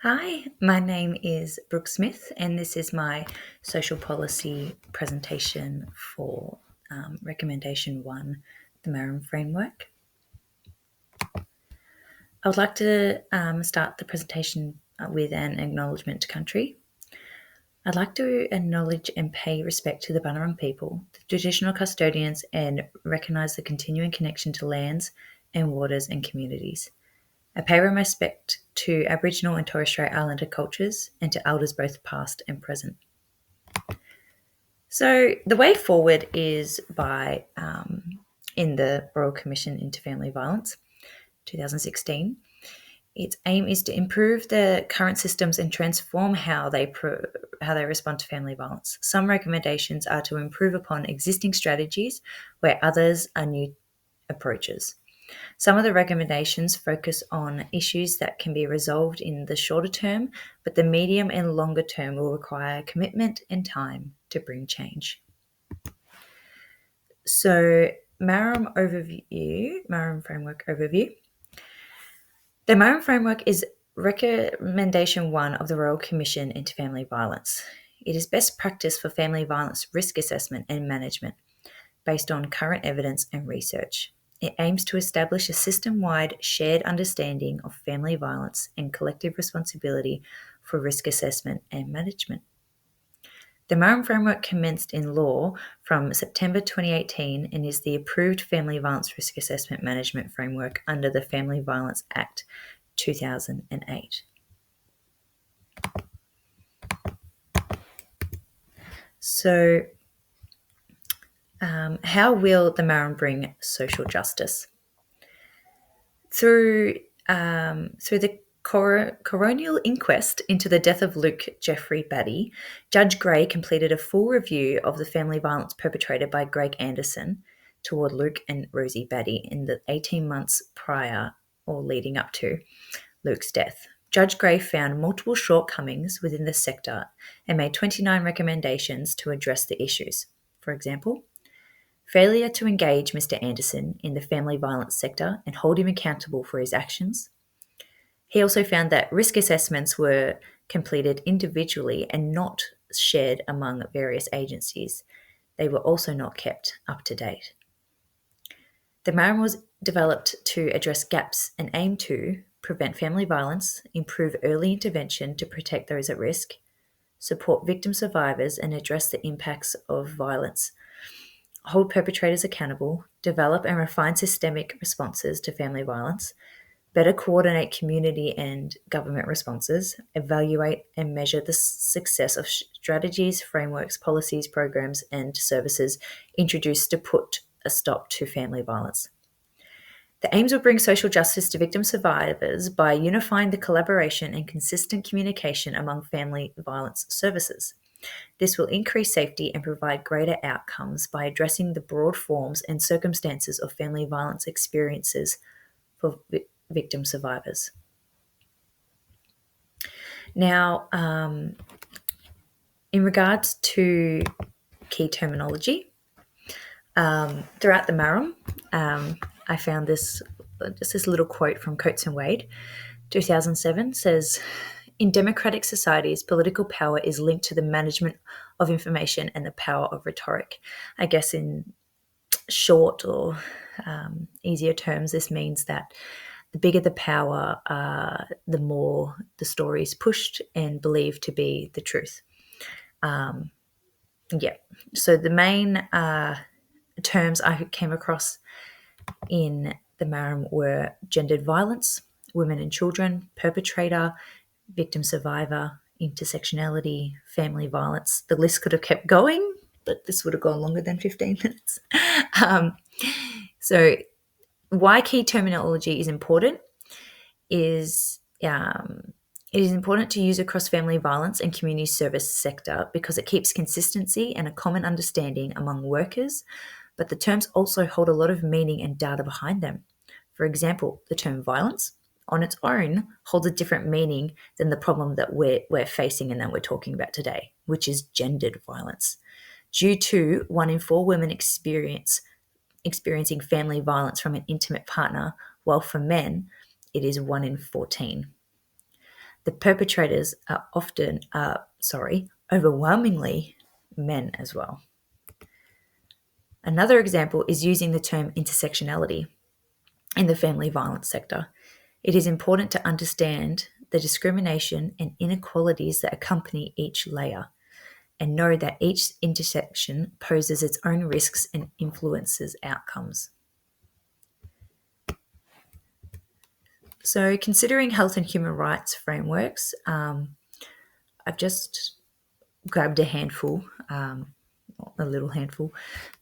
Hi, my name is Brooke Smith, and this is my social policy presentation for Recommendation 1, the MARAM framework. I would like to start the presentation with an acknowledgement to country. I'd like to acknowledge and pay respect to the Bunurong people, the traditional custodians, and recognise the continuing connection to lands and waters and communities. I pay my respect to Aboriginal and Torres Strait Islander cultures and to elders both past and present. So the way forward is by, in the Royal Commission into Family Violence, 2016, its aim is to improve the current systems and transform how they respond to family violence. Some recommendations are to improve upon existing strategies, where others are new approaches. Some of the recommendations focus on issues that can be resolved in the shorter term, but the medium and longer term will require commitment and time to bring change. So, MARAM framework overview. The MARAM framework is Recommendation 1 of the Royal Commission into Family Violence. It is best practice for family violence risk assessment and management based on current evidence and research. It aims to establish a system-wide shared understanding of family violence and collective responsibility for risk assessment and management. The MARAM framework commenced in law from September 2018 and is the approved family violence risk assessment management framework under the Family Violence Act 2008. So, how will the MARAM bring social justice? Through the coronial inquest into the death of Luke Jeffrey Batty, Judge Gray completed a full review of the family violence perpetrated by Greg Anderson toward Luke and Rosie Batty in the 18 months prior or leading up to Luke's death. Judge Gray found multiple shortcomings within the sector and made 29 recommendations to address the issues. For example, failure to engage Mr. Anderson in the family violence sector and hold him accountable for his actions. He also found that risk assessments were completed individually and not shared among various agencies. They were also not kept up to date. The MARAM was developed to address gaps and aim to prevent family violence, improve early intervention to protect those at risk, support victim survivors and address the impacts of violence, hold perpetrators accountable, develop and refine systemic responses to family violence, better coordinate community and government responses, evaluate and measure the success of strategies, frameworks, policies, programs, and services introduced to put a stop to family violence. The aims will bring social justice to victim survivors by unifying the collaboration and consistent communication among family violence services. This will increase safety and provide greater outcomes by addressing the broad forms and circumstances of family violence experiences for victim survivors. Now, in regards to key terminology, throughout the MARAM, I found this little quote from Coates and Wade, 2007, says, "In democratic societies, political power is linked to the management of information and the power of rhetoric." I guess in short or easier terms, this means that the bigger the power, the more the story is pushed and believed to be the truth. So the main terms I came across in the MARAM were gendered violence, women and children, perpetrator, victim survivor, intersectionality, family violence. The list could have kept going, but this would have gone longer than 15 minutes. So why key terminology is important is it is important to use across family violence and community service sector because it keeps consistency and a common understanding among workers, but the terms also hold a lot of meaning and data behind them. For example, the term violence on its own holds a different meaning than the problem that we're facing and that we're talking about today, which is gendered violence. Due to 1 in 4 women experiencing family violence from an intimate partner, while for men, it is 1 in 14. The perpetrators are overwhelmingly men as well. Another example is using the term intersectionality in the family violence sector. It is important to understand the discrimination and inequalities that accompany each layer and know that each intersection poses its own risks and influences outcomes. So, considering health and human rights frameworks, I've just grabbed a handful, a little handful,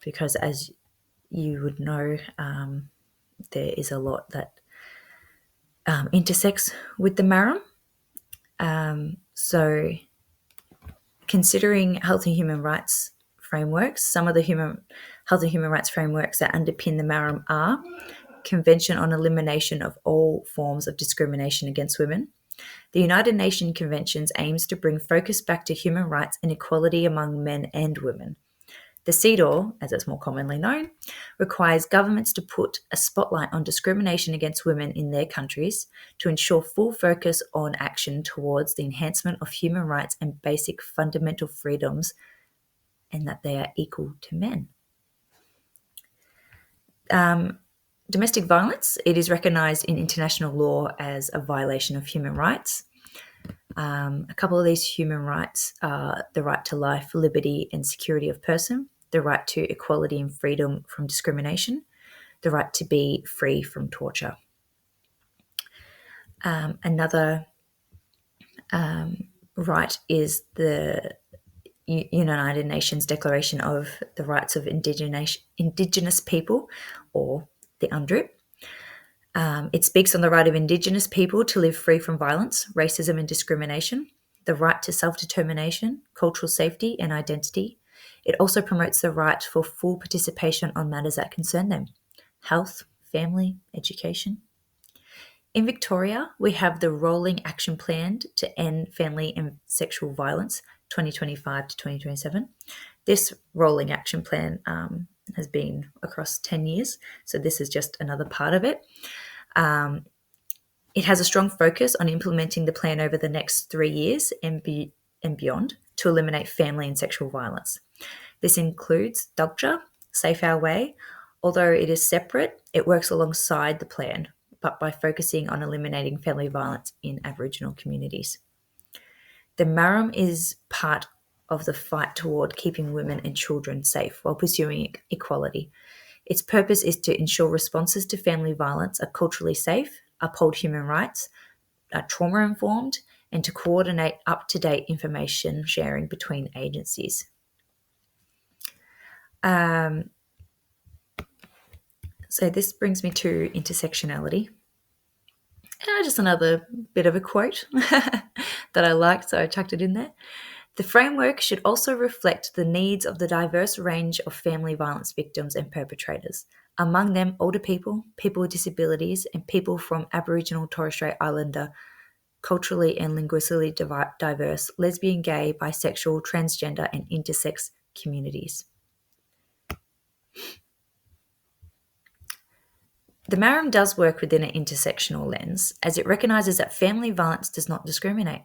because as you would know, there is a lot that intersects with the MARAM. So, considering health and human rights frameworks, some of the health and human rights frameworks that underpin the MARAM are Convention on Elimination of All Forms of Discrimination Against Women. The United Nations Conventions aims to bring focus back to human rights and equality among men and women. The CEDAW, as it's more commonly known, requires governments to put a spotlight on discrimination against women in their countries to ensure full focus on action towards the enhancement of human rights and basic fundamental freedoms, and that they are equal to men. Domestic violence, it is recognised in international law as a violation of human rights. A couple of these human rights are the right to life, liberty and security of person, the right to equality and freedom from discrimination, the right to be free from torture. Another right is the United Nations Declaration of the Rights of Indigenous People, or the UNDRIP. It speaks on the right of Indigenous people to live free from violence, racism and discrimination, the right to self-determination, cultural safety and identity. It also promotes the right for full participation on matters that concern them: health, family, education. In Victoria, we have the Rolling Action Plan to End Family and Sexual Violence 2025 to 2027. This Rolling Action Plan has been across 10 years, so this is just another part of it. It has a strong focus on implementing the plan over the next 3 years and beyond to eliminate family and sexual violence. This includes DOCJA, Safe Our Way. Although it is separate, it works alongside the plan, but by focusing on eliminating family violence in Aboriginal communities. The MARAM is part of the fight toward keeping women and children safe while pursuing equality. Its purpose is to ensure responses to family violence are culturally safe, uphold human rights, are trauma-informed, and to coordinate up-to-date information sharing between agencies. So this brings me to intersectionality. Just another bit of a quote that I liked, so I chucked it in there. The framework should also reflect the needs of the diverse range of family violence victims and perpetrators, among them older people, people with disabilities, and people from Aboriginal Torres Strait Islander, culturally and linguistically diverse, lesbian, gay, bisexual, transgender, and intersex communities. The MARAM does work within an intersectional lens, as it recognises that family violence does not discriminate.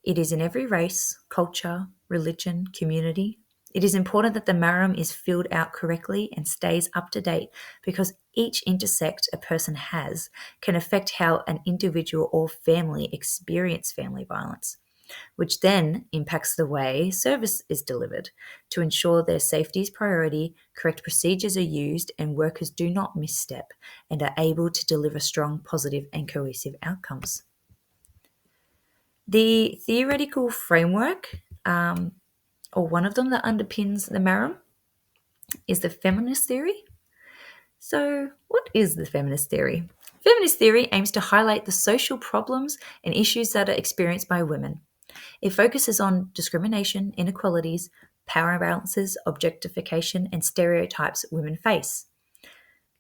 It is in every race, culture, religion, community. It is important that the MARAM is filled out correctly and stays up to date, because each intersect a person has can affect how an individual or family experience family violence, which then impacts the way service is delivered to ensure their safety is priority, correct procedures are used, and workers do not misstep and are able to deliver strong, positive, and cohesive outcomes. The theoretical framework, or one of them that underpins the MARAM, is the feminist theory. So, what is the feminist theory? Feminist theory aims to highlight the social problems and issues that are experienced by women. It focuses on discrimination, inequalities, power imbalances, objectification, and stereotypes women face.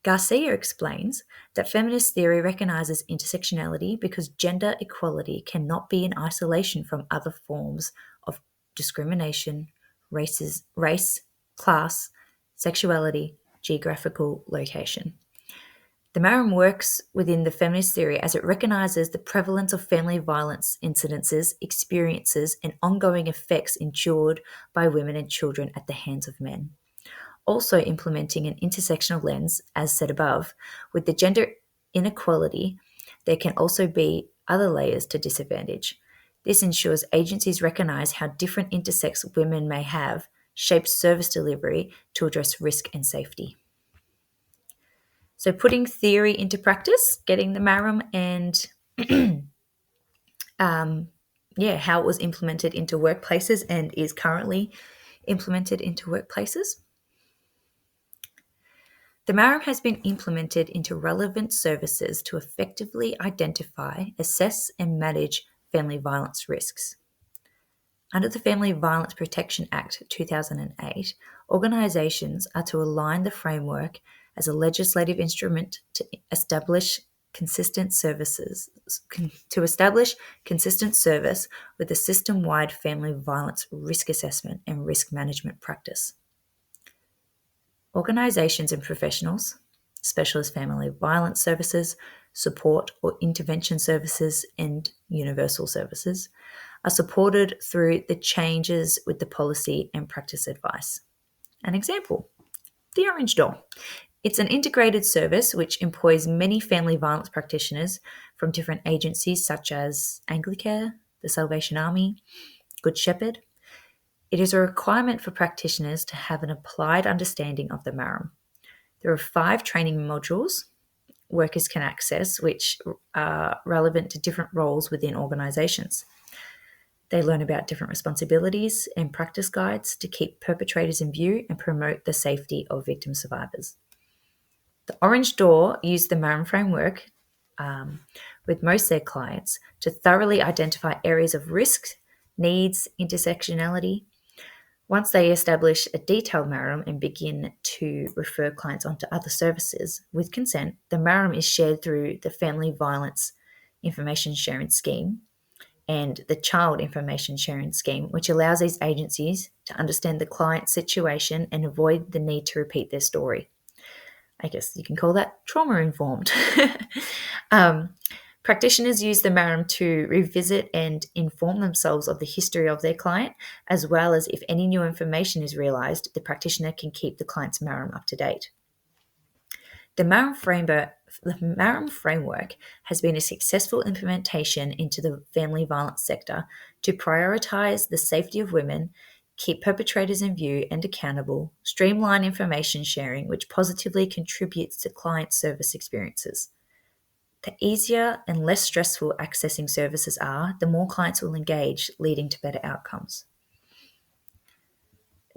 Garcia explains that feminist theory recognizes intersectionality because gender equality cannot be in isolation from other forms of discrimination, race, class, sexuality, geographical location. The MARAM works within the feminist theory as it recognises the prevalence of family violence incidences, experiences, and ongoing effects endured by women and children at the hands of men. Also implementing an intersectional lens, as said above, with the gender inequality, there can also be other layers to disadvantage. This ensures agencies recognise how different intersects women may have shaped service delivery to address risk and safety. So putting theory into practice, getting the MARAM and how it was implemented into workplaces and is currently implemented into workplaces. The MARAM has been implemented into relevant services to effectively identify, assess, and manage family violence risks. Under the Family Violence Protection Act 2008, organisations are to align the framework as a legislative instrument to establish consistent service with a system-wide family violence risk assessment and risk management practice. Organisations and professionals, specialist family violence services, support or intervention services, and universal services, are supported through the changes with the policy and practice advice. An example, the Orange Door. It's an integrated service which employs many family violence practitioners from different agencies such as Anglicare, the Salvation Army, Good Shepherd. It is a requirement for practitioners to have an applied understanding of the MARAM. There are 5 training modules workers can access which are relevant to different roles within organisations. They learn about different responsibilities and practice guides to keep perpetrators in view and promote the safety of victim survivors. The Orange Door used the MARAM framework with most of their clients to thoroughly identify areas of risk, needs, intersectionality. Once they establish a detailed MARAM and begin to refer clients onto other services with consent, the MARAM is shared through the Family Violence Information Sharing Scheme and the Child Information Sharing Scheme, which allows these agencies to understand the client's situation and avoid the need to repeat their story. I guess you can call that trauma-informed. Practitioners use the MARAM to revisit and inform themselves of the history of their client, as well as if any new information is realised, the practitioner can keep the client's MARAM up to date. The MARAM framework has been a successful implementation into the family violence sector to prioritise the safety of women, keep perpetrators in view and accountable, streamline information sharing, which positively contributes to client service experiences. The easier and less stressful accessing services are, the more clients will engage, leading to better outcomes.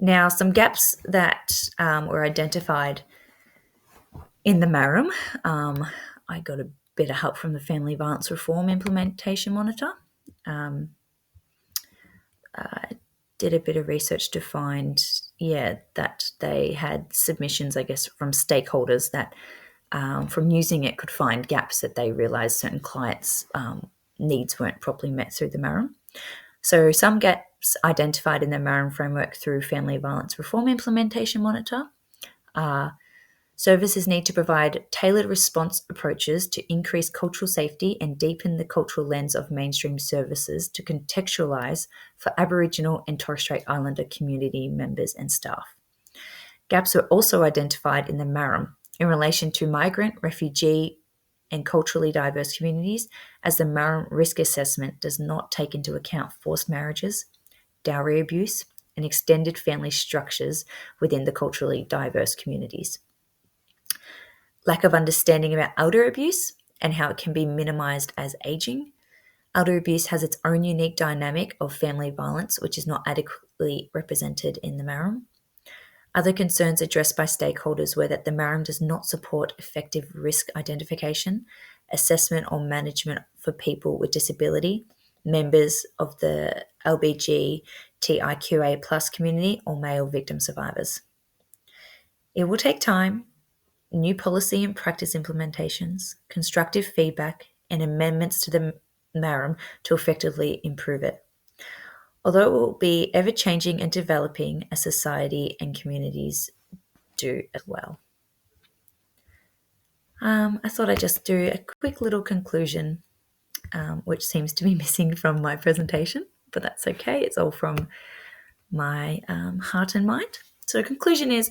Now, some gaps that were identified in the MARAM. I got a bit of help from the Family Violence Reform Implementation Monitor. Did a bit of research to find, that they had submissions, I guess, from stakeholders that from using it could find gaps that they realised certain clients' needs weren't properly met through the MARAM. So some gaps identified in the MARAM framework through Family Violence Reform Implementation Monitor are services need to provide tailored response approaches to increase cultural safety and deepen the cultural lens of mainstream services to contextualise for Aboriginal and Torres Strait Islander community members and staff. Gaps were also identified in the MARAM in relation to migrant, refugee, and culturally diverse communities, as the MARAM risk assessment does not take into account forced marriages, dowry abuse, and extended family structures within the culturally diverse communities. Lack of understanding about elder abuse and how it can be minimised as ageing. Elder abuse has its own unique dynamic of family violence, which is not adequately represented in the MARAM. Other concerns addressed by stakeholders were that the MARAM does not support effective risk identification, assessment or management for people with disability, members of the LGBTIQA+ community, or male victim survivors. It will take time, new policy and practice implementations, constructive feedback, and amendments to the MARAM to effectively improve it. Although it will be ever-changing and developing as society and communities do as well. I thought I'd just do a quick little conclusion, which seems to be missing from my presentation, but that's okay. It's all from my heart and mind. So, conclusion is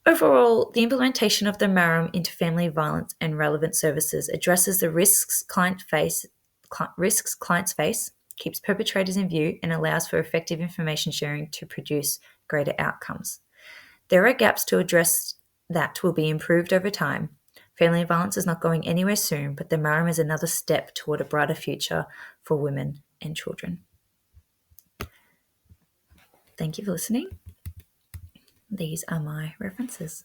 overall, the implementation of the MARAM into family violence and relevant services addresses the risks clients face, keeps perpetrators in view, and allows for effective information sharing to produce greater outcomes. There are gaps to address that will be improved over time. Family violence is not going anywhere soon, but the MARAM is another step toward a brighter future for women and children. Thank you for listening. These are my references.